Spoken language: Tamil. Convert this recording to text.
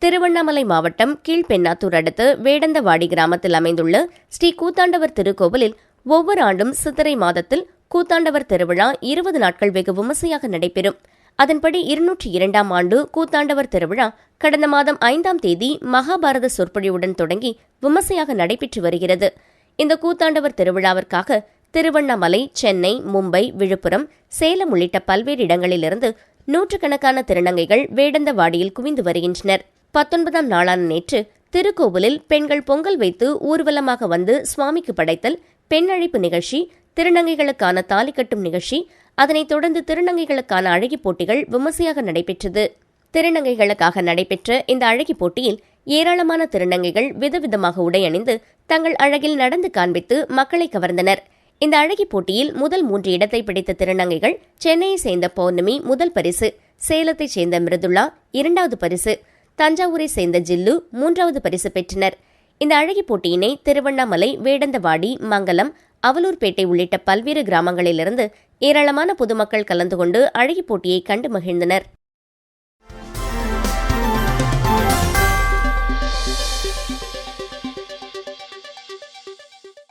திருவண்ணாமலை மாவட்டம் கீழ்பெண்ணாத்தூர் அடுத்து வேடந்தவாடி கிராமத்தில் அமைந்துள்ள ஸ்ரீ கூத்தாண்டவர் திருக்கோவிலில் ஒவ்வொரு ஆண்டும் சித்திரை மாதத்தில் கூத்தாண்டவர் திருவிழா 20 நாட்கள் வெகு விமர்சையாக நடைபெறும். அதன்படி 202ஆம் ஆண்டு கூத்தாண்டவர் திருவிழா கடந்த மாதம் 5ஆம் தேதி மகாபாரத சொற்பொழிவுடன் தொடங்கி விமர்சையாக நடைபெற்று வருகிறது. இந்த கூத்தாண்டவர் திருவிழாவிற்காக திருவண்ணாமலை, சென்னை, மும்பை, விழுப்புரம், சேலம் உள்ளிட்ட பல்வேறு இடங்களிலிருந்து நூற்றுக்கணக்கான திருநங்கைகள் வேடந்தவாடியில் குவிந்து வருகின்றனர். 19ஆம் நாளான நேற்று திருக்கோவிலில் பெண்கள் பொங்கல் வைத்து ஊர்வலமாக வந்து சுவாமிக்கு படைத்தல், பெண் அழைப்பு நிகழ்ச்சி, திருநங்கைகளுக்கான தாலி கட்டும் நிகழ்ச்சி, அதனைத் தொடர்ந்து திருநங்கைகளுக்கான அழகி போட்டிகள் விமர்சையாக நடைபெற்றது. திருநங்கைகளுக்காக நடைபெற்ற இந்த அழகி போட்டியில் ஏராளமான திருநங்கைகள் விதவிதமாக உடையணிந்து தங்கள் அழகில் நடந்து காண்பித்து மக்களை கவர்ந்தனர். இந்த அழகி போட்டியில் முதல் 3 இடத்தை பிடித்த திருநங்கைகள் சென்னையை சேர்ந்த பௌர்ணமி முதல் பரிசு, சேலத்தைச் சேர்ந்த மிருதுளா 2வது பரிசு, தஞ்சாவூரை சேர்ந்த ஜில்லு 3வது பரிசு பெற்றனர். இந்த அழகி போட்டியினை திருவண்ணாமலை, வேடந்தவாடி, மங்கலம், அவலூர்பேட்டை உள்ளிட்ட பல்வேறு கிராமங்களிலிருந்து ஏராளமான பொதுமக்கள் கலந்து கொண்டு அழகி போட்டியை கண்டு மகிழ்ந்தனர்.